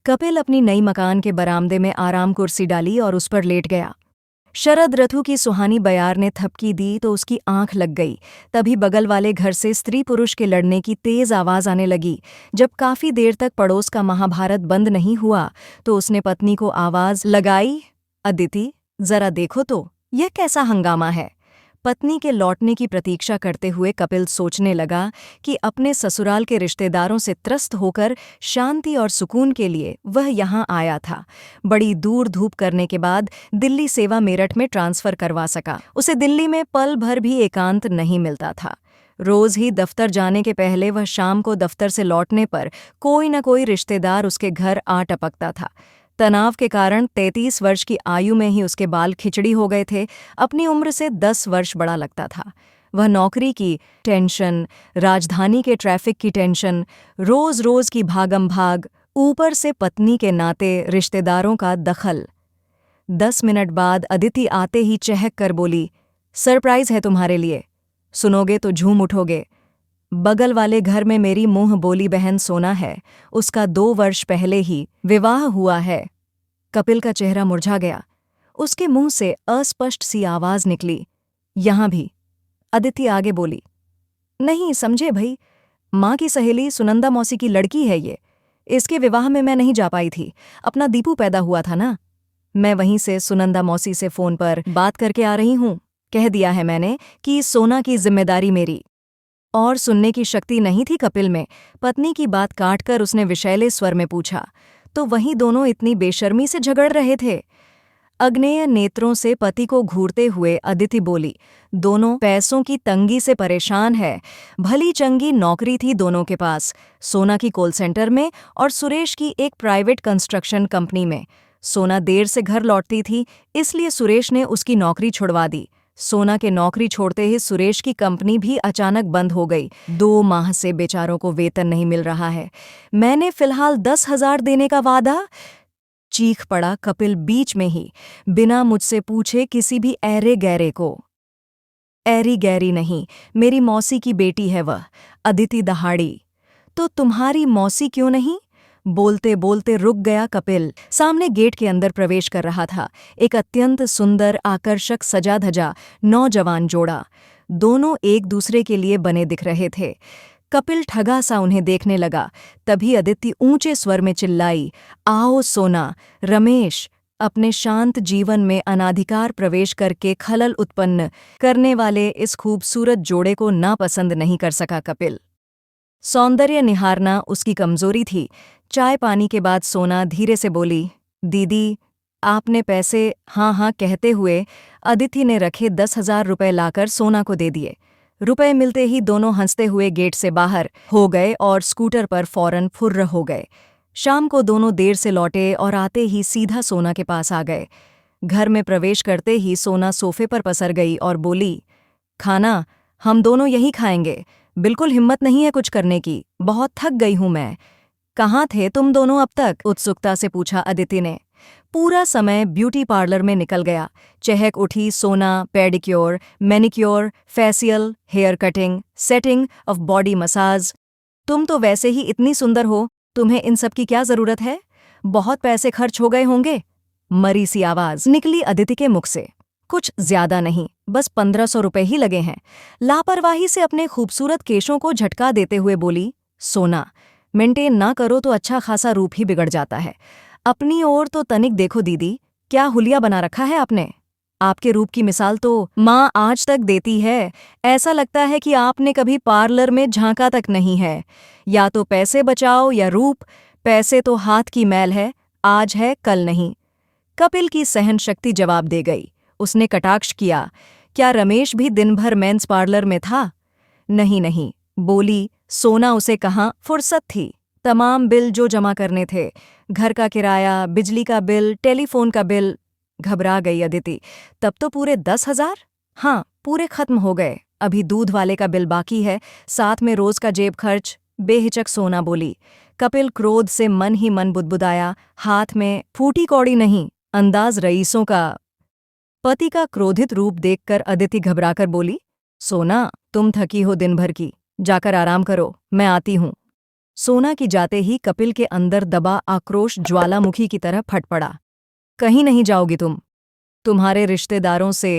कपिल अपनी नई मकान के बरामदे में आराम कुर्सी डाली और उस पर लेट गया। शरद ऋतु की सुहानी बयार ने थपकी दी तो उसकी आंख लग गई। तभी बगल वाले घर से स्त्री पुरुष के लड़ने की तेज आवाज आने लगी। जब काफी देर तक पड़ोस का महाभारत बंद नहीं हुआ तो उसने पत्नी को आवाज लगाई, अदिति, जरा देखो तो यह कैसा हंगामा है। पत्नी के लौटने की प्रतीक्षा करते हुए कपिल सोचने लगा कि अपने ससुराल के रिश्तेदारों से त्रस्त होकर शांति और सुकून के लिए वह यहाँ आया था। बड़ी दूर धूप करने के बाद दिल्ली सेवा मेरठ में ट्रांसफर करवा सका। उसे दिल्ली में पल भर भी एकांत नहीं मिलता था। रोज ही दफ्तर जाने के पहले वह शाम को दफ्तर से लौटने पर कोई न कोई रिश्तेदार उसके घर आ टपकता था। तनाव के कारण 33 वर्ष की आयु में ही उसके बाल खिचड़ी हो गए थे। अपनी उम्र से 10 वर्ष बड़ा लगता था। वह नौकरी की टेंशन, राजधानी के ट्रैफिक की टेंशन, रोज रोज की भागम भाग, ऊपर से पत्नी के नाते रिश्तेदारों का दखल। 10 मिनट बाद अदिति आते ही चहक कर बोली, सरप्राइज है तुम्हारे लिए, सुनोगे तो झूम उठोगे। बगल वाले घर में मेरी मुंह बोली बहन सोना है, उसका 2 वर्ष पहले ही विवाह हुआ है। कपिल का चेहरा मुरझा गया। उसके मुंह से अस्पष्ट सी आवाज निकली, यहां भी। अदिति आगे बोली, नहीं समझे भई, माँ की सहेली सुनंदा मौसी की लड़की है ये। इसके विवाह में मैं नहीं जा पाई थी, अपना दीपू पैदा हुआ था ना। मैं वहीं से सुनंदा मौसी से फोन पर बात करके आ रही हूँ। कह दिया है मैंने कि सोना की जिम्मेदारी मेरी। और सुनने की शक्ति नहीं थी कपिल में। पत्नी की बात काटकर उसने विषैले स्वर में पूछा, तो वहीं दोनों इतनी बेशर्मी से झगड़ रहे थे। अग्नेय नेत्रों से पति को घूरते हुए अदिति बोली, दोनों पैसों की तंगी से परेशान है। भली चंगी नौकरी थी दोनों के पास, सोना की कॉल सेंटर में और सुरेश की एक प्राइवेट कंस्ट्रक्शन कंपनी में। सोना देर से घर लौटती थी, इसलिए सुरेश ने उसकी नौकरी छुड़वा दी। सोना के नौकरी छोड़ते ही सुरेश की कंपनी भी अचानक बंद हो गई। 2 माह से बेचारों को वेतन नहीं मिल रहा है। मैंने फिलहाल 10,000 देने का वादा। चीख पड़ा कपिल बीच में ही, बिना मुझसे पूछे किसी भी ऐरे गैरे को। ऐरी गैरी नहीं, मेरी मौसी की बेटी है वह। अदिति दहाड़ी। तो तुम्हारी मौसी क्यों नहीं? बोलते बोलते रुक गया कपिल। सामने गेट के अंदर प्रवेश कर रहा था एक अत्यंत सुंदर, आकर्षक, सजा धजा नौजवान जोड़ा। दोनों एक दूसरे के लिए बने दिख रहे थे। कपिल ठगा सा उन्हें देखने लगा। तभी अदिति ऊंचे स्वर में चिल्लाई, आओ सोना। रमेश अपने शांत जीवन में अनाधिकार प्रवेश करके खलल उत्पन्न करने वाले इस खूबसूरत जोड़े को नापसंद नहीं कर सका कपिल। सौंदर्य निहारना उसकी कमजोरी थी। चाय पानी के बाद सोना धीरे से बोली, दीदी आपने पैसे? हाँ हाँ कहते हुए अदिति ने रखे 10,000 रुपए लाकर सोना को दे दिए। रुपए मिलते ही दोनों हंसते हुए गेट से बाहर हो गए और स्कूटर पर फौरन फुर्र हो गए। शाम को दोनों देर से लौटे और आते ही सीधा सोना के पास आ गए। घर में प्रवेश करते ही सोना सोफे पर पसर गई और बोली, खाना हम दोनों यही खाएंगे। बिल्कुल हिम्मत नहीं है कुछ करने की, बहुत थक गई हूं मैं। कहाँ थे तुम दोनों अब तक? उत्सुकता से पूछा अदिति ने। पूरा समय ब्यूटी पार्लर में निकल गया। चहक उठी Sona pedicure, manicure, facial, hair cutting, setting of body massage. तुम तो वैसे ही इतनी सुंदर हो, तुम्हें इन सब की क्या जरूरत है? बहुत पैसे खर्च हो गए होंगे। मरी सी आवाज निकली अदिति के मुख से। कुछ ज्यादा नहीं, बस 1500 रुपए ही लगे हैं। लापरवाही से अपने खूबसूरत केशों को झटका देते हुए बोली, सोना मेंटेन ना करो तो अच्छा खासा रूप ही बिगड़ जाता है। अपनी ओर तो तनिक देखो दीदी, क्या हुलिया बना रखा है आपने। आपके रूप की मिसाल तो माँ आज तक देती है। ऐसा लगता है कि आपने कभी पार्लर में झांका तक नहीं है। या तो पैसे बचाओ या रूप। पैसे तो हाथ की मैल है, आज है कल नहीं। कपिल की सहन शक्ति जवाब दे गई। उसने कटाक्ष किया, क्या रमेश भी दिन भर मेंस पार्लर में था? नहीं नहीं, बोली सोना। उसे कहाँ फुर्सत थी। तमाम बिल जो जमा करने थे, घर का किराया, बिजली का बिल, टेलीफोन का बिल। घबरा गई अदिति। तब तो पूरे 10,000? हाँ, पूरे खत्म हो गए। अभी दूध वाले का बिल बाकी है, साथ में रोज का जेब खर्च। बेहिचक सोना बोली। कपिल क्रोध से मन ही मन बुदबुदाया, हाथ में फूटी कौड़ी नहीं, अंदाज रईसों का। पति का क्रोधित रूप देखकर अदिति घबराकर बोली, सोना तुम थकी हो दिन भर की, जाकर आराम करो, मैं आती हूँ। सोना की जाते ही कपिल के अंदर दबा आक्रोश ज्वालामुखी की तरह फट पड़ा। कहीं नहीं जाओगी तुम। तुम्हारे रिश्तेदारों से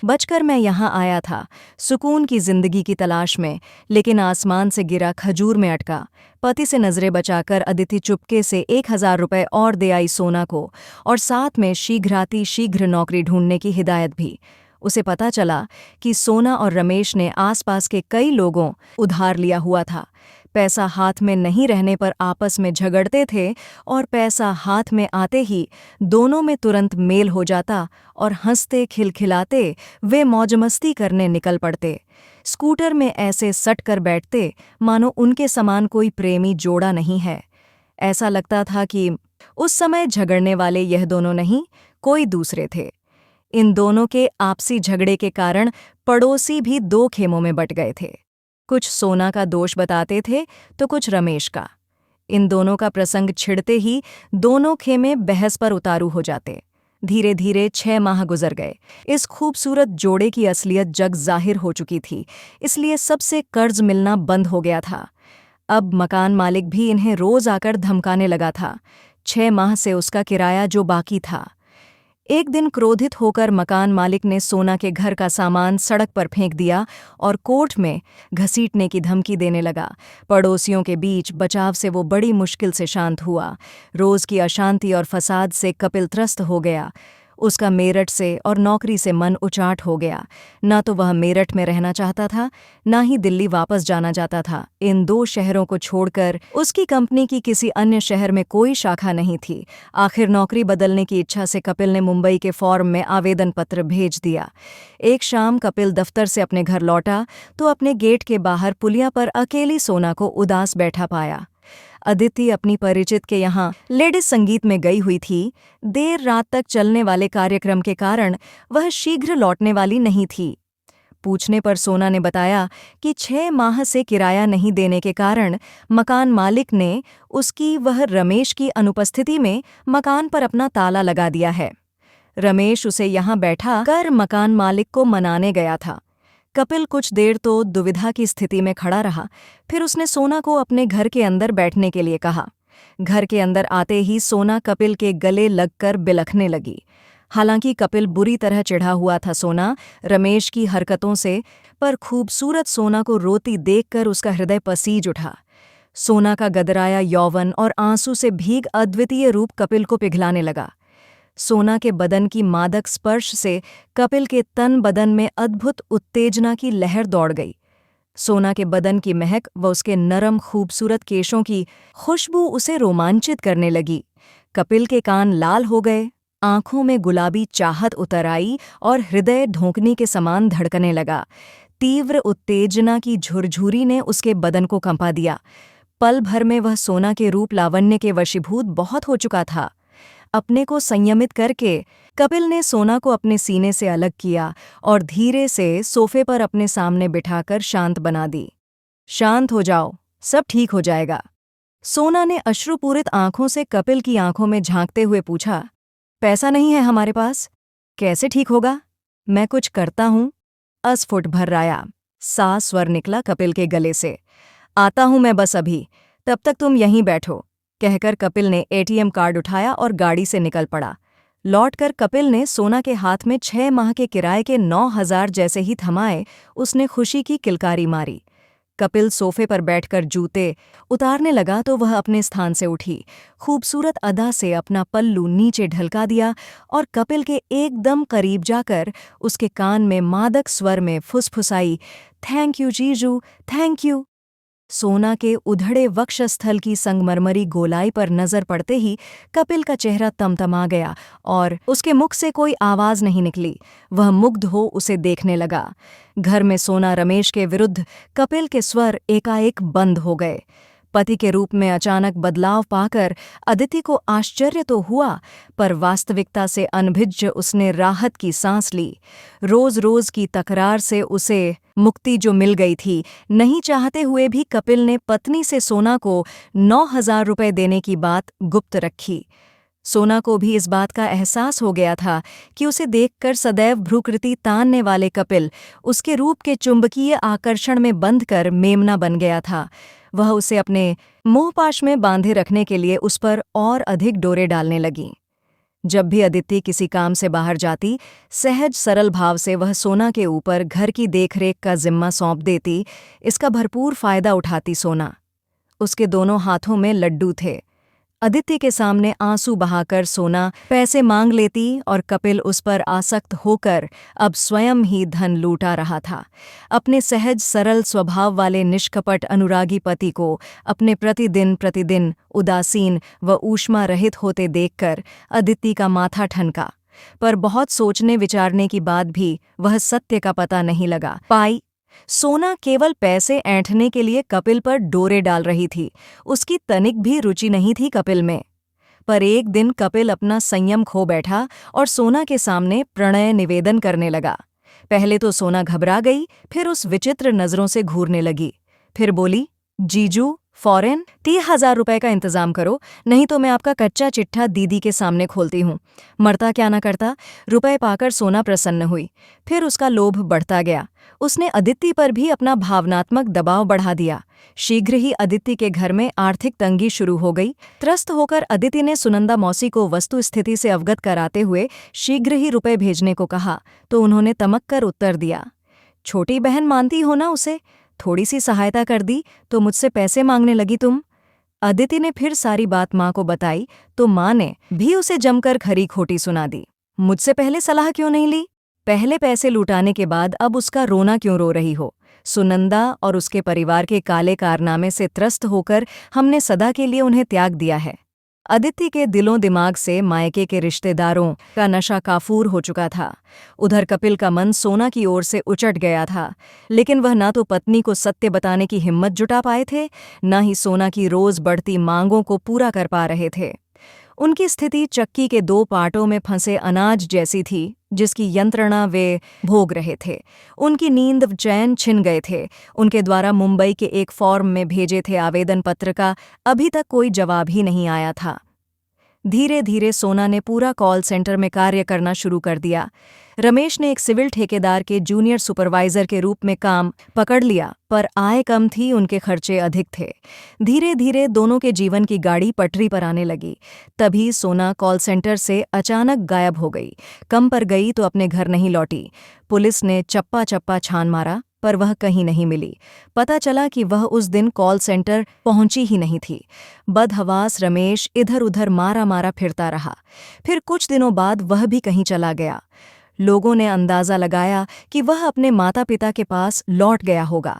बचकर मैं यहाँ आया था, सुकून की जिंदगी की तलाश में, लेकिन आसमान से गिरा खजूर में अटका। पति से नजरें बचाकर अदिति चुपके से 1,000 रुपए और दे आई सोना को, और साथ में शीघ्राति शीघ्र नौकरी ढूंढने की हिदायत भी। उसे पता चला कि सोना और रमेश ने आसपास के कई लोगों उधार लिया हुआ था। पैसा हाथ में नहीं रहने पर आपस में झगड़ते थे, और पैसा हाथ में आते ही दोनों में तुरंत मेल हो जाता और हंसते खिलखिलाते वे मौजमस्ती करने निकल पड़ते। स्कूटर में ऐसे सट कर बैठते मानो उनके समान कोई प्रेमी जोड़ा नहीं है। ऐसा लगता था कि उस समय झगड़ने वाले यह दोनों नहीं, कोई दूसरे थे। इन दोनों के आपसी झगड़े के कारण पड़ोसी भी दो खेमों में बट गए थे। कुछ सोना का दोष बताते थे तो कुछ रमेश का। इन दोनों का प्रसंग छिड़ते ही दोनों खेमे बहस पर उतारू हो जाते। धीरे धीरे 6 माह गुजर गए। इस खूबसूरत जोड़े की असलियत जग जाहिर हो चुकी थी, इसलिए सबसे कर्ज मिलना बंद हो गया था। अब मकान मालिक भी इन्हें रोज आकर धमकाने लगा था। 6 माह से उसका किराया जो बाकी था। एक दिन क्रोधित होकर मकान मालिक ने सोना के घर का सामान सड़क पर फेंक दिया और कोर्ट में घसीटने की धमकी देने लगा। पड़ोसियों के बीच बचाव से वो बड़ी मुश्किल से शांत हुआ। रोज की अशांति और फसाद से कपिल त्रस्त हो गया। उसका मेरठ से और नौकरी से मन उचाट हो गया। ना तो वह मेरठ में रहना चाहता था, ना ही दिल्ली वापस जाना चाहता था। इन 2 शहरों को छोड़कर उसकी कंपनी की किसी अन्य शहर में कोई शाखा नहीं थी। आखिर नौकरी बदलने की इच्छा से कपिल ने मुंबई के फॉर्म में आवेदन पत्र भेज दिया। एक शाम कपिल दफ्तर से अपने घर लौटा तो अपने गेट के बाहर पुलिया पर अकेली सोना को उदास बैठा पाया। अदिति अपनी परिचित के यहाँ लेडीज संगीत में गई हुई थी। देर रात तक चलने वाले कार्यक्रम के कारण वह शीघ्र लौटने वाली नहीं थी। पूछने पर सोना ने बताया कि 6 माह से किराया नहीं देने के कारण मकान मालिक ने उसकी वह रमेश की अनुपस्थिति में मकान पर अपना ताला लगा दिया है। रमेश उसे यहाँ बैठा कर मकान मालिक को मनाने गया था। कपिल कुछ देर तो दुविधा की स्थिति में खड़ा रहा, फिर उसने सोना को अपने घर के अंदर बैठने के लिए कहा। घर के अंदर आते ही सोना कपिल के गले लगकर बिलखने लगी। हालांकि कपिल बुरी तरह चिढ़ा हुआ था सोना रमेश की हरकतों से, पर खूबसूरत सोना को रोती देखकर उसका हृदय पसीज उठा। सोना का गदराया यौवन और आंसू से भीग अद्वितीय रूप कपिल को पिघलाने लगा। सोना के बदन की मादक स्पर्श से कपिल के तन बदन में अद्भुत उत्तेजना की लहर दौड़ गई। सोना के बदन की महक व उसके नरम खूबसूरत केशों की खुशबू उसे रोमांचित करने लगी। कपिल के कान लाल हो गए, आंखों में गुलाबी चाहत उतर आई और हृदय ढोंकने के समान धड़कने लगा। तीव्र उत्तेजना की झुरझुरी ने उसके बदन को कंपा दिया। पल भर में वह सोना के रूप लावण्य के वशीभूत बहुत हो चुका था। अपने को संयमित करके कपिल ने सोना को अपने सीने से अलग किया और धीरे से सोफे पर अपने सामने बिठाकर शांत बना दी। शांत हो जाओ, सब ठीक हो जाएगा। सोना ने अश्रुपूरित आंखों से कपिल की आंखों में झांकते हुए पूछा, पैसा नहीं है हमारे पास, कैसे ठीक होगा? मैं कुछ करता हूँ। अस्फुट भर्राया सा स्वर निकला कपिल के गले से। आता हूँ मैं बस अभी, तब तक तुम यहीं बैठो, कहकर कपिल ने एटीएम कार्ड उठाया और गाड़ी से निकल पड़ा। लौटकर कपिल ने सोना के हाथ में 6 माह के किराए के 9,000 जैसे ही थमाए, उसने खुशी की किलकारी मारी। कपिल सोफे पर बैठकर जूते उतारने लगा तो वह अपने स्थान से उठी, खूबसूरत अदा से अपना पल्लू नीचे ढलका दिया और कपिल के एकदम करीब जाकर उसके कान में मादक स्वर में फुसफुसाई, थैंक यू जीजू, थैंक यू। सोना के उधड़े वक्षस्थल की संगमरमरी गोलाई पर नजर पड़ते ही कपिल का चेहरा तमतमा गया और उसके मुख से कोई आवाज नहीं निकली। वह मुग्ध हो उसे देखने लगा। घर में सोना रमेश के विरुद्ध कपिल के स्वर एकाएक बंद हो गए। पति के रूप में अचानक बदलाव पाकर अदिति को आश्चर्य तो हुआ, पर वास्तविकता से अनभिज्ञ उसने राहत की सांस ली। रोज रोज की तकरार से उसे मुक्ति जो मिल गई थी, नहीं चाहते हुए भी कपिल ने पत्नी से सोना को 9,000 रुपए देने की बात गुप्त रखी। सोना को भी इस बात का एहसास हो गया था कि उसे देखकर सदैव भ्रूकृति तानने वाले कपिल उसके रूप के चुंबकीय आकर्षण में बंध कर मेमना बन गया था। वह उसे अपने मोहपाश में बांधे रखने के लिए उस पर और अधिक डोरे डालने लगी। जब भी अदिति किसी काम से बाहर जाती, सहज सरल भाव से वह सोना के ऊपर घर की देखरेख का जिम्मा सौंप देती। इसका भरपूर फायदा उठाती सोना। उसके दोनों हाथों में लड्डू थे। अदिति के सामने आंसू बहाकर सोना पैसे मांग लेती और कपिल उस पर आसक्त होकर अब स्वयं ही धन लूटा रहा था। अपने सहज सरल स्वभाव वाले निष्कपट अनुरागी पति को अपने प्रतिदिन उदासीन व ऊष्मा रहित होते देखकर अदिति का माथा ठनका, पर बहुत सोचने विचारने की बाद भी वह सत्य का पता नहीं लगा पाई। सोना केवल पैसे ऐंठने के लिए कपिल पर डोरे डाल रही थी। उसकी तनिक भी रुचि नहीं थी कपिल में। पर एक दिन कपिल अपना संयम खो बैठा और सोना के सामने प्रणय निवेदन करने लगा। पहले तो सोना घबरा गई, फिर उस विचित्र नजरों से घूरने लगी। फिर बोली, जीजू फौरन 30,000 रुपए का इंतजाम करो, नहीं तो मैं आपका कच्चा चिट्ठा दीदी के सामने खोलती हूँ। मरता क्या ना करता। रुपए पाकर सोना प्रसन्न हुई। फिर उसका लोभ बढ़ता गया। उसने अदिति पर भी अपना भावनात्मक दबाव बढ़ा दिया। शीघ्र ही अदिति के घर में आर्थिक तंगी शुरू हो गई। त्रस्त होकर अदिति ने सुनंदा मौसी को वस्तु स्थिति से अवगत कराते हुए शीघ्र ही रुपए भेजने को कहा, तो उन्होंने तमक कर उत्तर दिया, छोटी बहन मानती हो ना उसे, थोड़ी सी सहायता कर दी तो मुझसे पैसे मांगने लगी तुम। अदिति ने फिर सारी बात माँ को बताई तो माँ ने भी उसे जमकर खरी खोटी सुना दी। मुझसे पहले सलाह क्यों नहीं ली? पहले पैसे लुटाने के बाद अब उसका रोना क्यों रो रही हो? सुनंदा और उसके परिवार के काले कारनामे से त्रस्त होकर हमने सदा के लिए उन्हें त्याग दिया है। अदिति के दिलों दिमाग से मायके के रिश्तेदारों का नशा काफूर हो चुका था। उधर कपिल का मन सोना की ओर से उचट गया था, लेकिन वह ना तो पत्नी को सत्य बताने की हिम्मत जुटा पाए थे, न ही सोना की रोज बढ़ती मांगों को पूरा कर पा रहे थे। उनकी स्थिति चक्की के दो पार्टों में फंसे अनाज जैसी थी, जिसकी यंत्रणा वे भोग रहे थे। उनकी नींद चैन छिन गए थे। उनके द्वारा मुंबई के एक फॉर्म में भेजे थे आवेदन पत्र का अभी तक कोई जवाब ही नहीं आया था। धीरे धीरे सोना ने पूरा कॉल सेंटर में कार्य करना शुरू कर दिया। रमेश ने एक सिविल ठेकेदार के जूनियर सुपरवाइजर के रूप में काम पकड़ लिया, पर आय कम थी, उनके खर्चे अधिक थे। धीरे धीरे दोनों के जीवन की गाड़ी पटरी पर आने लगी। तभी सोना कॉल सेंटर से अचानक गायब हो गई। कम पर गई तो अपने घर नहीं लौटी। पुलिस ने चप्पा चप्पा छान मारा, पर वह कहीं नहीं मिली। पता चला कि वह उस दिन कॉल सेंटर पहुंची ही नहीं थी। बदहवास रमेश इधर उधर मारा मारा फिरता रहा। फिर कुछ दिनों बाद वह भी कहीं चला गया। लोगों ने अंदाजा लगाया कि वह अपने माता पिता के पास लौट गया होगा।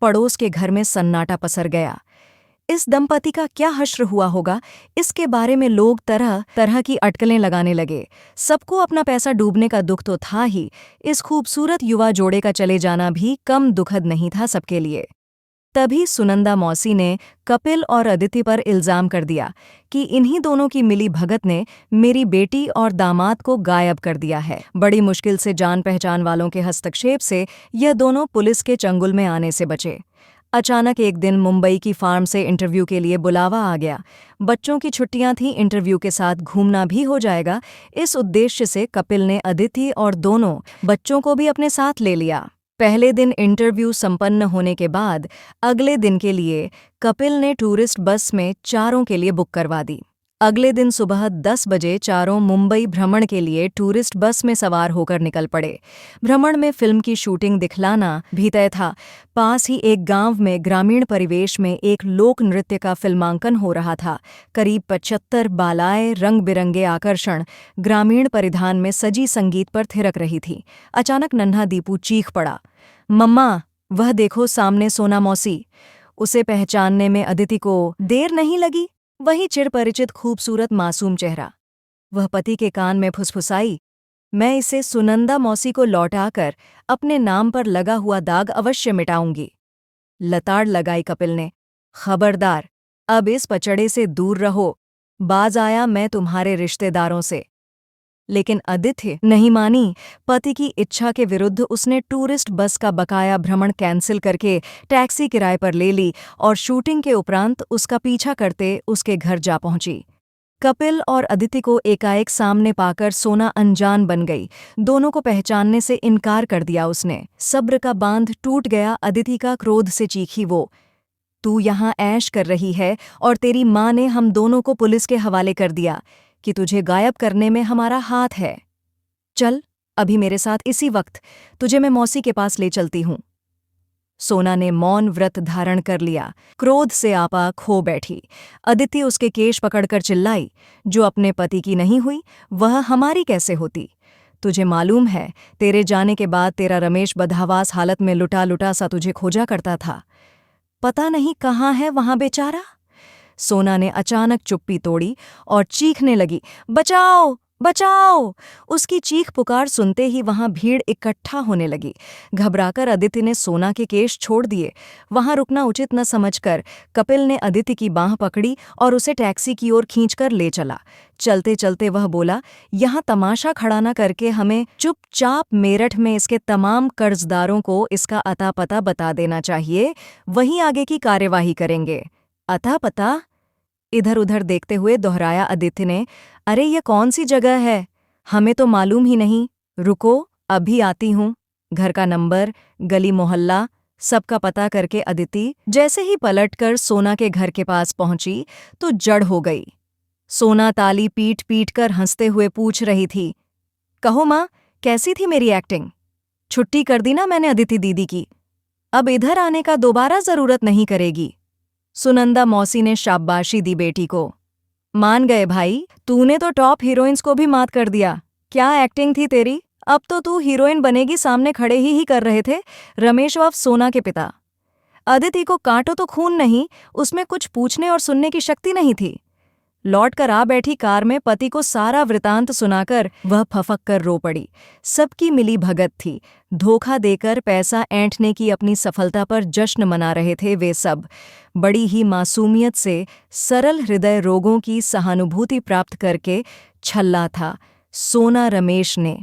पड़ोस के घर में सन्नाटा पसर गया। इस दंपति का क्या हश्र हुआ होगा, इसके बारे में लोग तरह तरह की अटकलें लगाने लगे। सबको अपना पैसा डूबने का दुख तो था ही, इस खूबसूरत युवा जोड़े का चले जाना भी कम दुखद नहीं था सबके लिए। तभी सुनंदा मौसी ने कपिल और अदिति पर इल्जाम कर दिया कि इन्हीं दोनों की मिली भगत ने मेरी बेटी और दामाद को गायब कर दिया है। बड़ी मुश्किल से जान पहचान वालों के हस्तक्षेप से यह दोनों पुलिस के चंगुल में आने से बचे। अचानक एक दिन मुंबई की फार्म से इंटरव्यू के लिए बुलावा आ गया। बच्चों की छुट्टियां थीं, इंटरव्यू के साथ घूमना भी हो जाएगा। इस उद्देश्य से कपिल ने अदिति और दोनों बच्चों को भी अपने साथ ले लिया। पहले दिन इंटरव्यू संपन्न होने के बाद अगले दिन के लिए कपिल ने टूरिस्ट बस में चारों के लिए बुक करवा दी। अगले दिन सुबह 10 बजे चारों मुंबई भ्रमण के लिए टूरिस्ट बस में सवार होकर निकल पड़े। भ्रमण में फिल्म की शूटिंग दिखलाना भी तय था। पास ही एक गांव में ग्रामीण परिवेश में एक लोक नृत्य का फिल्मांकन हो रहा था। करीब 75 बालाएं रंग बिरंगे आकर्षण ग्रामीण परिधान में सजी संगीत पर थिरक रही थी। अचानक नन्हा दीपू चीख पड़ा, मम्मा, वह देखो सामने सोना मौसी। उसे पहचानने में अदिति को देर नहीं लगी। वही चिरपरिचित खूबसूरत मासूम चेहरा। वह पति के कान में फुसफुसाई, मैं इसे सुनंदा मौसी को लौटाकर अपने नाम पर लगा हुआ दाग अवश्य मिटाऊंगी। लताड़ लगाई कपिल ने, खबरदार, अब इस पचड़े से दूर रहो। बाज आया मैं तुम्हारे रिश्तेदारों से। लेकिन अदिति नहीं मानी। पति की इच्छा के विरुद्ध उसने टूरिस्ट बस का बकाया भ्रमण कैंसिल करके टैक्सी किराए पर ले ली और शूटिंग के उपरांत उसका पीछा करते उसके घर जा पहुंची। कपिल और अदिति को एकाएक सामने पाकर सोना अनजान बन गई। दोनों को पहचानने से इनकार कर दिया उसने। सब्र का बांध टूट गया। अदिति का क्रोध से चीखी वो, तू यहाँ ऐश कर रही है और तेरी माँ ने हम दोनों को पुलिस के हवाले कर दिया कि तुझे गायब करने में हमारा हाथ है। चल अभी मेरे साथ इसी वक्त, तुझे मैं मौसी के पास ले चलती हूँ। सोना ने मौन व्रत धारण कर लिया, क्रोध से आपा खो बैठी। अदिति उसके केश पकड़कर चिल्लाई, जो अपने पति की नहीं हुई वह हमारी कैसे होती? तुझे मालूम है, तेरे जाने के बाद तेरा रमेश बदहवास हालत में लुटा लुटा सा तुझे खोजा करता था। पता नहीं कहाँ है वहां बेचारा। सोना ने अचानक चुप्पी तोड़ी और चीखने लगी, बचाओ बचाओ। उसकी चीख पुकार सुनते ही वहां भीड़ इकट्ठा होने लगी। घबराकर अदिति ने सोना के केश छोड़ दिए। वहां रुकना उचित न समझकर कपिल ने अदिति की बांह पकड़ी और उसे टैक्सी की ओर खींचकर ले चला। चलते चलते वह बोला, यहाँ तमाशा खड़ा न करके हमें चुपचाप मेरठ में इसके तमाम कर्जदारों को इसका अता पता बता देना चाहिए, वहीं आगे की कार्यवाही करेंगे। अता पता? इधर उधर देखते हुए दोहराया अदिति ने। अरे ये कौन सी जगह है, हमें तो मालूम ही नहीं। रुको अभी आती हूँ। घर का नंबर, गली मोहल्ला, सबका पता करके अदिति जैसे ही पलटकर सोना के घर के पास पहुंची तो जड़ हो गई। सोना ताली पीट पीट कर हंसते हुए पूछ रही थी, कहो माँ, कैसी थी मेरी एक्टिंग? छुट्टी कर दी ना मैंने अदिति दीदी की, अब इधर आने का दोबारा जरूरत नहीं करेगी। सुनंदा मौसी ने शाबाशी दी बेटी को। मान गए भाई, तूने तो टॉप हीरोइंस को भी मात कर दिया। क्या एक्टिंग थी तेरी, अब तो तू हीरोइन बनेगी, सामने खड़े ही कर रहे थे रमेश व सोना के पिता। अदिति को काटो तो खून नहीं, उसमें कुछ पूछने और सुनने की शक्ति नहीं थी। लौट कर आ बैठी कार में पति को सारा वृतांत सुनाकर वह फफक कर रो पड़ी। सबकी मिली भगत थी। धोखा देकर पैसा ऐंठने की अपनी सफलता पर जश्न मना रहे थे वे सब। बड़ी ही मासूमियत से सरल हृदय रोगों की सहानुभूति प्राप्त करके छल्ला था सोना रमेश ने।